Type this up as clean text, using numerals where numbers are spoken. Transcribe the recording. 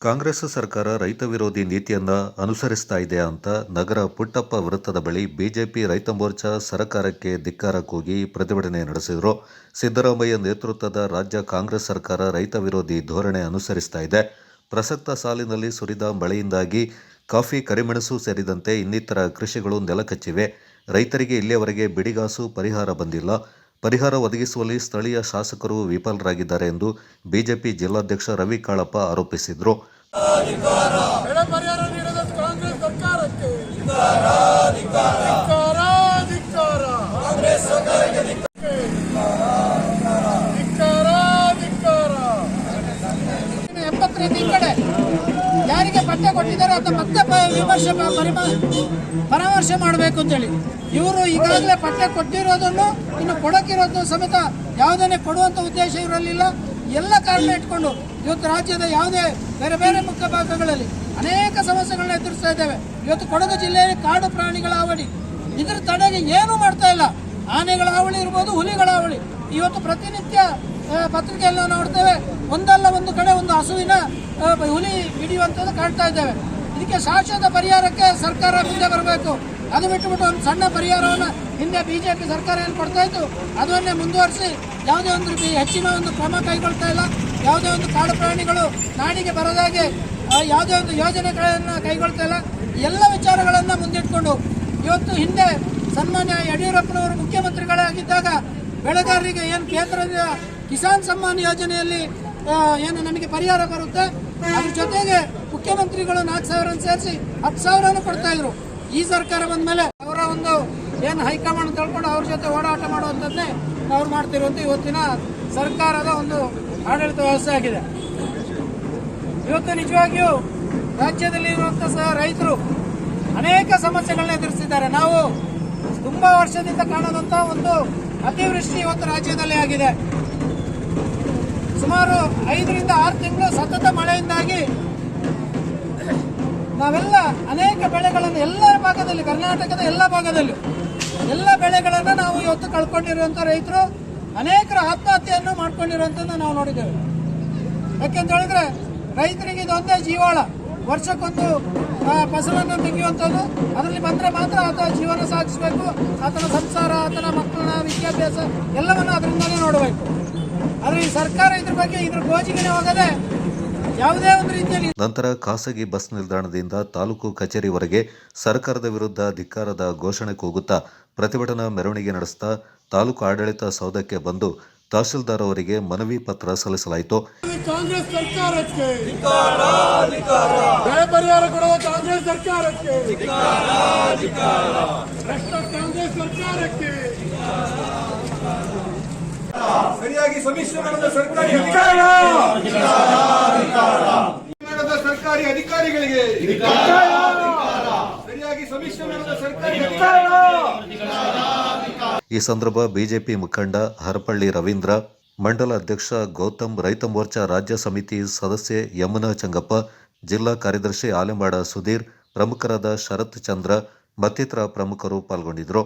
ಕಾಂಗ್ರೆಸ್ ಸರ್ಕಾರ ರೈತ ವಿರೋಧಿ ನೀತಿಯನ್ನ ಅನುಸರಿಸ್ತಾ ಇದೆ ಅಂತ ನಗರ ಪುಟ್ಟಪ್ಪ ವೃತ್ತದ ಬಳಿ ಬಿಜೆಪಿ ರೈತ ಮೋರ್ಚಾ ಸರ್ಕಾರಕ್ಕೆ ಧಿಕ್ಕಾರ ಕೂಗಿ ಪ್ರತಿಭಟನೆ ನಡೆಸಿದರು. ಸಿದ್ದರಾಮಯ್ಯ ನೇತೃತ್ವದ ರಾಜ್ಯ ಕಾಂಗ್ರೆಸ್ ಸರ್ಕಾರ ರೈತ ವಿರೋಧಿ ಧೋರಣೆ ಅನುಸರಿಸ್ತಾ ಇದೆ. ಪ್ರಸಕ್ತ ಸಾಲಿನಲ್ಲಿ ಸುರಿದ ಮಳೆಯಿಂದಾಗಿ ಕಾಫಿ, ಕರಿಮೆಣಸು ಸೇರಿದಂತೆ ಇನ್ನಿತರ ಕೃಷಿಗಳು ನೆಲಕಚ್ಚಿವೆ. ರೈತರಿಗೆ ಇಲ್ಲಿಯವರೆಗೆ ಬಿಡಿಗಾಸು ಪರಿಹಾರ ಬಂದಿಲ್ಲ. ಪರಿಹಾರ ಒದಗಿಸುವಲ್ಲಿ ಸ್ಥಳೀಯ ಶಾಸಕರು ವಿಫಲರಾಗಿದ್ದಾರೆ ಎಂದು ಬಿಜೆಪಿ ಜಿಲ್ಲಾಧ್ಯಕ್ಷ ರವಿ ಕಾಳಪ್ಪ ಆರೋಪಿಸಿದರು. ಬೆಳೆ ಪರಿಹಾರ ನೀಡದ ಕಾಂಗ್ರೆಸ್ ಸರ್ಕಾರಕ್ಕೆ ಯಾರಿಗೆ ಪಟ್ಟ ಕೊಟ್ಟಿದ್ದಾರೆ ಅಂತ ಮತ್ತೆ ಪರಾಮರ್ಶೆ ಮಾಡಬೇಕು ಅಂತೇಳಿ ಇವರು ಈಗಾಗಲೇ ಪಟ್ಟ ಕೊಟ್ಟಿರೋದನ್ನು ಇನ್ನು ಕೊಡಕ್ಕಿರೋದು ಸಮೇತ ಯಾವುದನ್ನೇ ಕೊಡುವಂಥ ಉದ್ದೇಶ ಇರಲಿಲ್ಲ. ಎಲ್ಲ ಕಾರಣ ಇಟ್ಕೊಂಡು ಇವತ್ತು ರಾಜ್ಯದ ಯಾವುದೇ ಬೇರೆ ಬೇರೆ ಮುಖ್ಯ ಭಾಗಗಳಲ್ಲಿ ಅನೇಕ ಸಮಸ್ಯೆಗಳನ್ನ ಎದುರಿಸ್ತಾ ಇದ್ದೇವೆ. ಇವತ್ತು ಕೊಡಗು ಜಿಲ್ಲೆಯಲ್ಲಿ ಕಾಡು ಪ್ರಾಣಿಗಳ ಹಾವಳಿ, ಇದರ ತಡೆಗೆ ಏನೂ ಮಾಡ್ತಾ ಇಲ್ಲ. ಆನೆಗಳ ಹಾವಳಿ ಇರ್ಬೋದು, ಹುಲಿಗಳ ಹಾವಳಿ. ಇವತ್ತು ಪ್ರತಿನಿತ್ಯ ಪತ್ರಿಕೆಯಲ್ಲಿ ನೋಡ್ತೇವೆ, ಒಂದಲ್ಲ ಒಂದು ಕಡೆ ಒಂದು ಹಸುವಿನ ಹುಲಿ ಹಿಡಿಯುವಂಥದ್ದು ಕಾಣ್ತಾ ಇದ್ದೇವೆ. ಇದಕ್ಕೆ ಶಾಶ್ವತ ಪರಿಹಾರಕ್ಕೆ ಸರ್ಕಾರ ಮುಂದೆ ಬರಬೇಕು. ಅದು ಬಿಟ್ಟುಬಿಟ್ಟು ಒಂದು ಸಣ್ಣ ಪರಿಹಾರವನ್ನು ಹಿಂದೆ ಬಿಜೆಪಿ ಸರ್ಕಾರ ಏನು ಕೊಡ್ತಾ ಇತ್ತು ಅದನ್ನೇ ಮುಂದುವರಿಸಿ ಯಾವುದೇ ಒಂದು ಹೆಚ್ಚಿನ ಒಂದು ಕ್ರಮ ಕೈಗೊಳ್ತಾ ಇಲ್ಲ. ಯಾವುದೇ ಒಂದು ಕಾಡು ಪ್ರಾಣಿಗಳು ನಾಡಿಗೆ ಬರದಾಗೆ ಯಾವುದೇ ಒಂದು ಯೋಜನೆಗಳನ್ನು ಕೈಗೊಳ್ತಾ ಇಲ್ಲ. ಎಲ್ಲ ವಿಚಾರಗಳನ್ನು ಮುಂದಿಟ್ಕೊಂಡು ಇವತ್ತು ಹಿಂದೆ ಸನ್ಮಾನ್ಯ ಯಡಿಯೂರಪ್ಪನವರು ಮುಖ್ಯಮಂತ್ರಿಗಳಾಗಿದ್ದಾಗ ಬೆಳೆಗಾರರಿಗೆ ಏನು ಕೇಂದ್ರದ ಕಿಸಾನ್ ಸಮ್ಮಾನ್ ಯೋಜನೆಯಲ್ಲಿ ಏನು ನಮಗೆ ಪರಿಹಾರ ಬರುತ್ತೆ, ಅದ್ರ ಜೊತೆಗೆ ಮುಖ್ಯಮಂತ್ರಿಗಳು 4,000 ಸೇರಿಸಿ 10,000 ಕೊಡ್ತಾ ಇದ್ರು. ಈ ಸರ್ಕಾರ ಬಂದ ಮೇಲೆ ಅವರ ಒಂದು ಏನು ಹೈಕಮಾಂಡ್ ತಿಳ್ಕೊಂಡು ಅವ್ರ ಜೊತೆ ಓಡಾಟ ಮಾಡುವಂಥದ್ದೇ ಅವ್ರು ಮಾಡ್ತಿರುವಂಥ ಇವತ್ತಿನ ಸರ್ಕಾರದ ಒಂದು ಆಡಳಿತ ವ್ಯವಸ್ಥೆ ಆಗಿದೆ. ಇವತ್ತು ನಿಜವಾಗಿಯೂ ರಾಜ್ಯದಲ್ಲಿ ಇರುವಂಥ ರೈತರು ಅನೇಕ ಸಮಸ್ಯೆಗಳನ್ನ ಎದುರಿಸಿದ್ದಾರೆ. ನಾವು ತುಂಬ ವರ್ಷದಿಂದ ಕಾಣದಂಥ ಒಂದು ಅತಿವೃಷ್ಟಿ ಇವತ್ತು ರಾಜ್ಯದಲ್ಲಿ ಆಗಿದೆ. ಸುಮಾರು 5 ರಿಂದ 6 ತಿಂಗಳು ಸತತ ಮಳೆಯಿಂದಾಗಿ ನಾವೆಲ್ಲ ಅನೇಕ ಬೆಳೆಗಳನ್ನು ಎಲ್ಲ ಭಾಗದಲ್ಲಿ, ಕರ್ನಾಟಕದ ಎಲ್ಲ ಭಾಗದಲ್ಲೂ ಎಲ್ಲ ಬೆಳೆಗಳನ್ನು ನಾವು ಇವತ್ತು ಕಳ್ಕೊಂಡಿರುವಂಥ ರೈತರು ಅನೇಕರ ಆತ್ಮಹತ್ಯೆಯನ್ನು ಮಾಡ್ಕೊಂಡಿರುವಂಥದ್ದು ನಾವು ನೋಡಿದ್ದೇವೆ. ಯಾಕೆಂತ ಹೇಳಿದ್ರೆ ರೈತರಿಗೆ ಇದೊಂದೇ ಜೀವಾಳ. ವರ್ಷಕ್ಕೊಂದು ಫಸಲನ್ನು ತೆಗೆಯುವಂಥದ್ದು, ಅದರಲ್ಲಿ ಬಂದರೆ ಮಾತ್ರ ಆತ ಜೀವನ ಸಾಗಿಸಬೇಕು. ಆತನ ಸಂಸಾರ, ಆತನ ಮಕ್ಕಳನ್ನ ವಿದ್ಯಾಭ್ಯಾಸ ಎಲ್ಲವನ್ನು ಅದರಿಂದಲೇ ನೋಡಬೇಕು. ಆದರೆ ಈ ಸರ್ಕಾರ ಇದ್ರ ಬಗ್ಗೆ ಇದ್ರ ಗೋಜಿಗೆ ಹೋಗದೆ ಯಾವುದೇ ಒಂದು ರೀತಿಯಲ್ಲಿ. ನಂತರ ಖಾಸಗಿ ಬಸ್ ನಿಲ್ದಾಣದಿಂದ ತಾಲೂಕು ಕಚೇರಿವರೆಗೆ ಸರ್ಕಾರದ ವಿರುದ್ಧ ಧಿಕ್ಕಾರದ ಘೋಷಣೆ ಕೂಗುತ್ತಾ ಪ್ರತಿಭಟನಾ ಮೆರವಣಿಗೆ ನಡೆಸ್ತಾ ತಾಲೂಕು ಆಡಳಿತ ಸೌಧಕ್ಕೆ ಬಂದು ತಹಶೀಲ್ದಾರ್ ಅವರಿಗೆ ಮನವಿ ಪತ್ರ ಸಲ್ಲಿಸಲಾಯಿತು. ಕಾಂಗ್ರೆಸ್ ಸರ್ಕಾರಕ್ಕೆ ಬೆಳೆ ಪರಿಹಾರ ಕೊಡುವ ಕಾಂಗ್ರೆಸ್ ಸರ್ಕಾರಕ್ಕೆ, ಕಾಂಗ್ರೆಸ್ ಸರ್ಕಾರಕ್ಕೆ ಸರಿಯಾಗಿ ಸಮೀಕ್ಷೆ ಮಾಡಿದ ಸರ್ಕಾರಿ ಅಧಿಕಾರಿಗಳಿಗೆ ಸರಿಯಾಗಿ ಸಮೀಕ್ಷೆ ಮಾಡಿದ ಸರ್ಕಾರಿ ಈ ಸಂದರ್ಭ ಬಿಜೆಪಿ ಮುಖಂಡ ಹರಪಳ್ಳಿ ರವೀಂದ್ರ, ಮಂಡಲ ಅಧ್ಯಕ್ಷ ಗೌತಮ್, ರೈತ ಮೋರ್ಚಾ ರಾಜ್ಯ ಸಮಿತಿ ಸದಸ್ಯೆ ಯಮುನಾ ಚಂಗಪ್ಪ, ಜಿಲ್ಲಾ ಕಾರ್ಯದರ್ಶಿ ಆಲೆಮಾಡ ಸುಧೀರ್, ಪ್ರಮುಖರಾದ ಶರತ್ ಚಂದ್ರ ಮತ್ತಿತರ ಪ್ರಮುಖರು ಪಾಲ್ಗೊಂಡಿದ್ದರು.